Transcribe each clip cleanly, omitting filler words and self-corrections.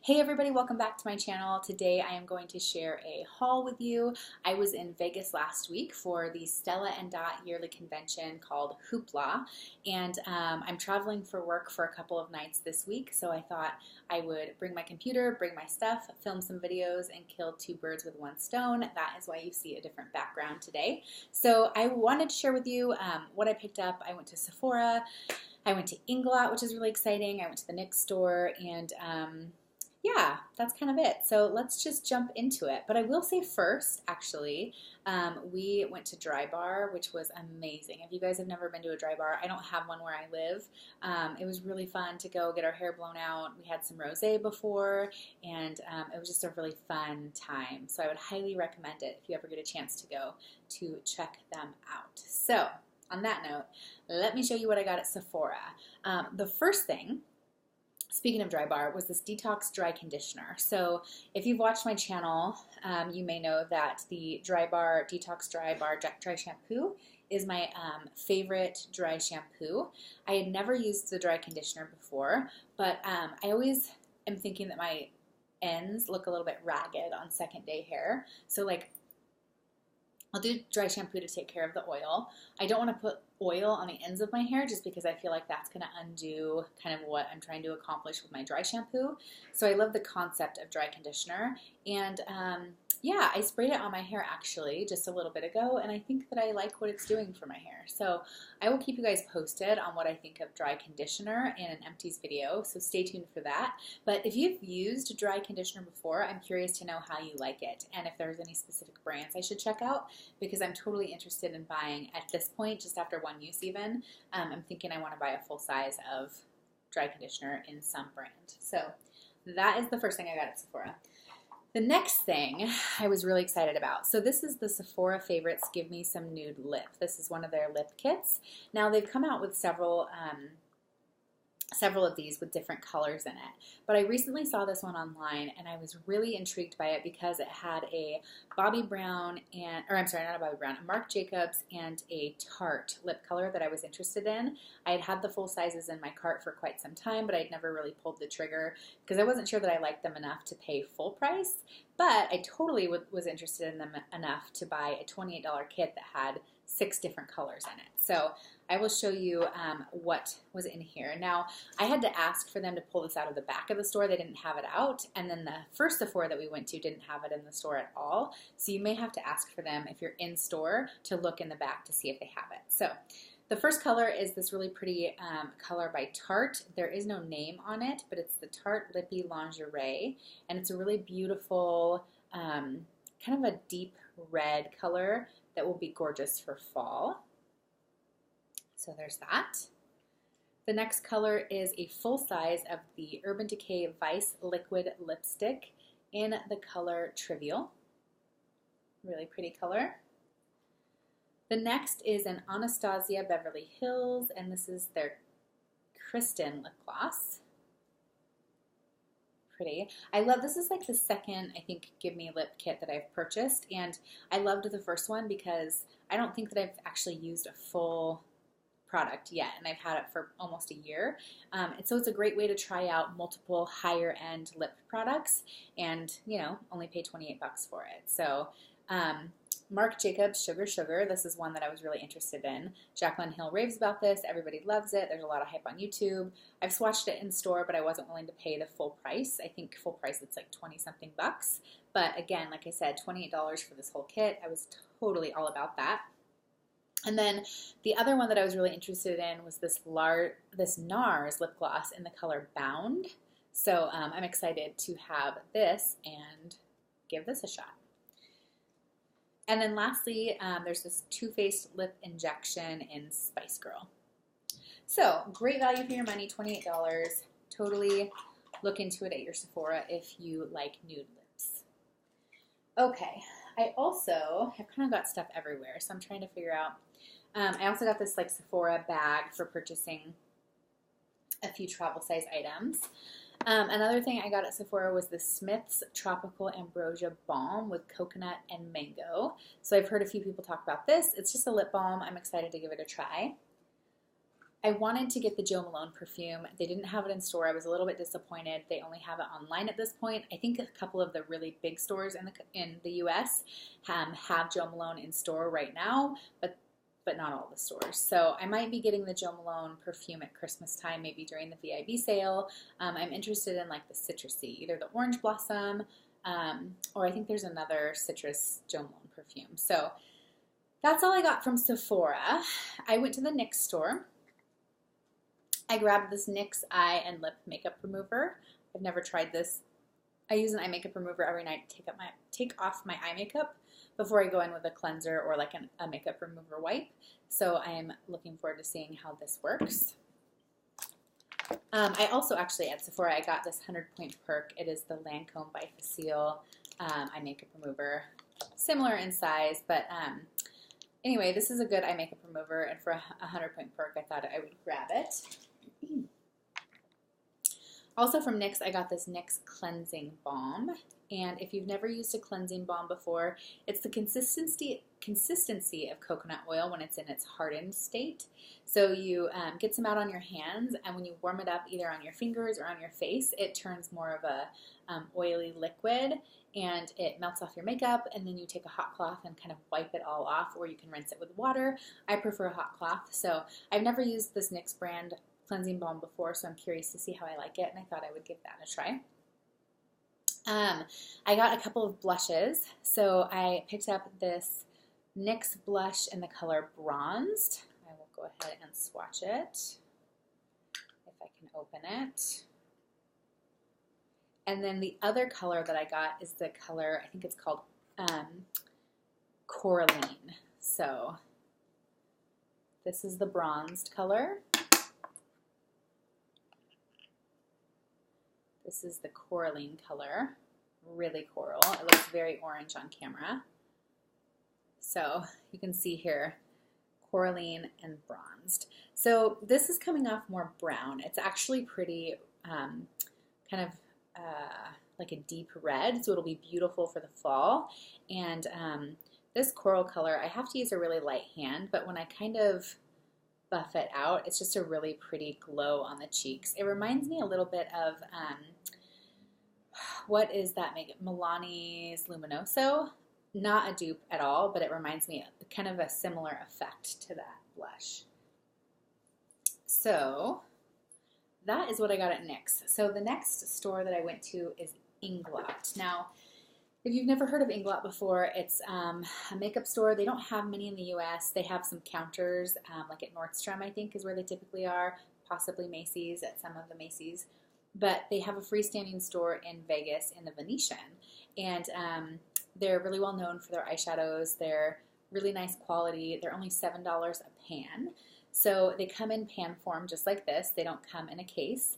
Hey everybody, welcome back to my channel. Today I am going to share a haul with you. I was in Vegas last week for the Stella & Dot yearly convention called Hoopla, and I'm traveling for work for a couple of nights this week, so I thought I would bring my computer, bring my stuff, film some videos, and kill two birds with one stone. That is why you see a different background today. So I wanted to share with you what I picked up. I went to Sephora, I went to Inglot, which is really exciting. I went to the NYX store, and yeah, that's kind of it. So let's just jump into it. But I will say first, actually, we went to Dry Bar, which was amazing. If you guys have never been to a dry bar, I don't have one where I live. It was really fun to go get our hair blown out. We had some rosé before, and it was just a really fun time. So I would highly recommend it if you ever get a chance to go to check them out. So on that note, let me show you what I got at Sephora. The first thing, speaking of Dry Bar, was this Detox Dry Conditioner. So if you've watched my channel, you may know that the Dry Bar, Detox Dry Bar Dry Shampoo is my favorite dry shampoo. I had never used the dry conditioner before, but I always am thinking that my ends look a little bit ragged on second day hair. So like, I'll do dry shampoo to take care of the oil. I don't want to put oil on the ends of my hair just because I feel like that's going to undo kind of what I'm trying to accomplish with my dry shampoo. So I love the concept of dry conditioner. And yeah, I sprayed it on my hair actually just a little bit ago, and I think that I like what it's doing for my hair. So I will keep you guys posted on what I think of dry conditioner in an empties video, so stay tuned for that. But if you've used dry conditioner before, I'm curious to know how you like it and if there's any specific brands I should check out, because I'm totally interested in buying at this point, just after one use even. I'm thinking I want to buy a full size of dry conditioner in some brand. So that is the first thing I got at Sephora. The next thing I was really excited about. So this is the Sephora Favorites Give Me Some Nude Lip. This is one of their lip kits. Now they've come out with several of these with different colors in it. But I recently saw this one online and I was really intrigued by it because it had a Bobbi Brown a Marc Jacobs and a Tarte lip color that I was interested in. I had the full sizes in my cart for quite some time, but I'd never really pulled the trigger because I wasn't sure that I liked them enough to pay full price. But I totally was interested in them enough to buy a $28 kit that had 6 different colors in it. So I will show you what was in here. Now, I had to ask for them to pull this out of the back of the store. They didn't have it out. And then the first Sephora that we went to didn't have it in the store at all. So you may have to ask for them if you're in store to look in the back to see if they have it. So the first color is this really pretty color by Tarte. There is no name on it, but it's the Tarte Lippy Lingerie. And it's a really beautiful, kind of a deep red color that will be gorgeous for fall. So there's that. The next color is a full size of the Urban Decay Vice Liquid Lipstick in the color Trivial. Really pretty color. The next is an Anastasia Beverly Hills, and this is their Kristen lip gloss. Pretty. I love, this is like the second, I think, Give Me Lip kit that I've purchased, and I loved the first one because I don't think that I've actually used a full product yet, and I've had it for almost a year. And so it's a great way to try out multiple higher end lip products and, you know, only pay 28 bucks for it. So Marc Jacobs Sugar Sugar, this is one that I was really interested in. Jaclyn Hill raves about this. Everybody loves it. There's a lot of hype on YouTube. I've swatched it in store, but I wasn't willing to pay the full price. I think full price it's like 20-something bucks. But again, like I said, $28 for this whole kit. I was totally all about that. And then the other one that I was really interested in was this NARS lip gloss in the color Bound. So I'm excited to have this and give this a shot. And then lastly, there's this Too Faced lip injection in Spice Girl. So great value for your money, $28. Totally look into it at your Sephora if you like nude lips. Okay, I also have kind of got stuff everywhere, so I'm trying to figure out. I also got this like Sephora bag for purchasing a few travel size items. Another thing I got at Sephora was the Smith's Tropical Ambrosia Balm with coconut and mango. So I've heard a few people talk about this. It's just a lip balm. I'm excited to give it a try. I wanted to get the Jo Malone perfume. They didn't have it in store. I was a little bit disappointed. They only have it online at this point. I think a couple of the really big stores in the US have Jo Malone in store right now, but not all the stores. So I might be getting the Jo Malone perfume at Christmas time, maybe during the VIB sale. I'm interested in like the citrusy, either the orange blossom, or I think there's another citrus Jo Malone perfume. So that's all I got from Sephora. I went to the NYX store. I grabbed this NYX eye and lip makeup remover. I've never tried this. I use an eye makeup remover every night to take off my eye makeup before I go in with a cleanser or like a makeup remover wipe. So I am looking forward to seeing how this works. I also actually at Sephora, I got this 100-point perk. It is the Lancome by Facile eye makeup remover. Similar in size, but anyway, this is a good eye makeup remover, and for a 100-point perk, I thought I would grab it. Also from NYX, I got this NYX Cleansing Balm, and if you've never used a cleansing balm before, it's the consistency of coconut oil when it's in its hardened state. So you get some out on your hands, and when you warm it up either on your fingers or on your face, it turns more of a oily liquid, and it melts off your makeup, and then you take a hot cloth and kind of wipe it all off, or you can rinse it with water. I prefer a hot cloth, so I've never used this NYX brand cleansing balm before, so I'm curious to see how I like it, and I thought I would give that a try. I got a couple of blushes, so I picked up this NYX blush in the color Bronzed. I will go ahead and swatch it, if I can open it. And then the other color that I got is the color, I think it's called Coraline. So this is the bronzed color. This is the Coraline color, really coral. It looks very orange on camera. So you can see here, Coraline and Bronzed. So this is coming off more brown. It's actually pretty kind of like a deep red, so it'll be beautiful for the fall. And this coral color, I have to use a really light hand, but when I kind of buff it out, it's just a really pretty glow on the cheeks. It reminds me a little bit of, what is that makeup? Milani's Luminoso. Not a dupe at all, but it reminds me of kind of a similar effect to that blush. So that is what I got at NYX. So the next store that I went to is Inglot. Now, if you've never heard of Inglot before, it's a makeup store. They don't have many in the US. They have some counters, like at Nordstrom, I think, is where they typically are, possibly Macy's, at some of the Macy's. But they have a freestanding store in Vegas in the Venetian. And they're really well known for their eyeshadows. They're really nice quality. They're only $7 a pan. So they come in pan form just like this. They don't come in a case.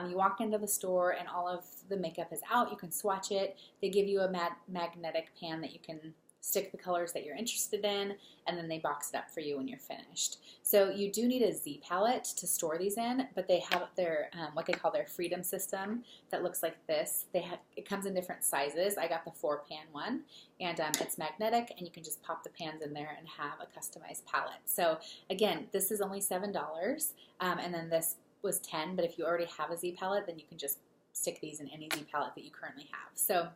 You walk into the store and all of the makeup is out. You can swatch it. They give you a magnetic pan that you can stick the colors that you're interested in, and then they box it up for you when you're finished. So you do need a Z palette to store these in, but they have their what they call their Freedom System that looks like this. It comes in different sizes. I got the 4-pan one, and it's magnetic, and you can just pop the pans in there and have a customized palette. So again, this is only $7, and then this was $10, but if you already have a Z palette, then you can just stick these in any Z palette that you currently have. So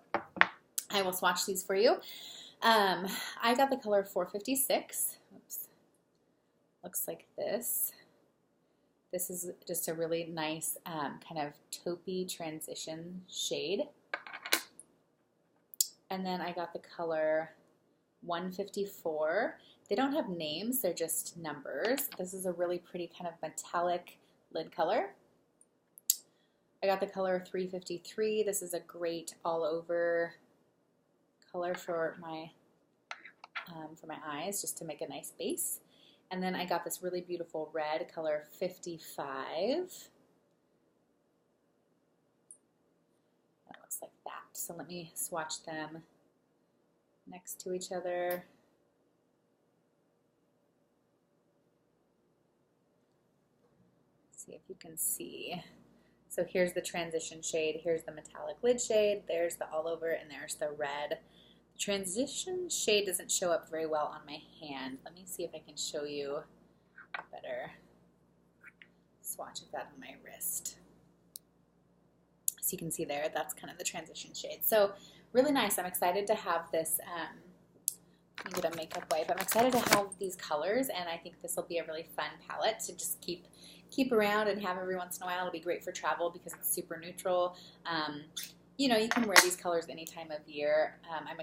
I will swatch these for you. I got the color 456. Oops. Looks like this. This is just a really nice kind of taupey transition shade. And then I got the color 154. They don't have names, they're just numbers. This is a really pretty kind of metallic lid color. I got the color 353. This is a great all over color for my eyes, just to make a nice base. And then I got this really beautiful red color 55. That looks like that. So let me swatch them next to each other. See if you can see. So here's the transition shade, here's the metallic lid shade, there's the all over, and there's the red. The transition shade doesn't show up very well on my hand. Let me see if I can show you better. swatch of that on my wrist. So you can see there, that's kind of the transition shade. So really nice. I'm excited to have this, let me get a makeup wipe. I'm excited to have these colors, and I think this will be a really fun palette to just keep around and have every once in a while. It'll be great for travel because it's super neutral. You know, you can wear these colors any time of year. I'm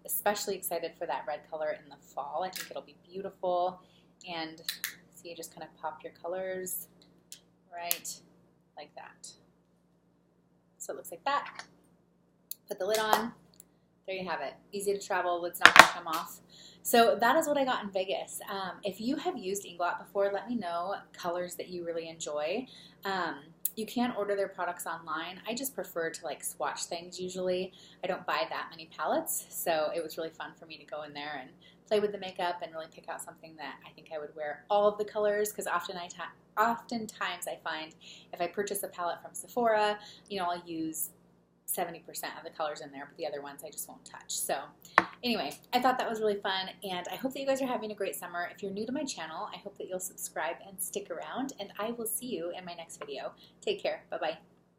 especially excited for that red color in the fall. I think it'll be beautiful. And see, you just kind of pop your colors right like that. So it looks like that. Put the lid on. There you have it. Easy to travel. Lid's not going to come off. So that is what I got in Vegas. If you have used Inglot before, let me know colors that you really enjoy. You can order their products online. I just prefer to like swatch things usually. I don't buy that many palettes, so it was really fun for me to go in there and play with the makeup and really pick out something that I think I would wear all of the colors, because oftentimes I find if I purchase a palette from Sephora, you know, I'll use 70% of the colors in there, but the other ones I just won't touch. So anyway, I thought that was really fun, and I hope that you guys are having a great summer. If you're new to my channel, I hope that you'll subscribe and stick around, and I will see you in my next video. Take care. Bye-bye.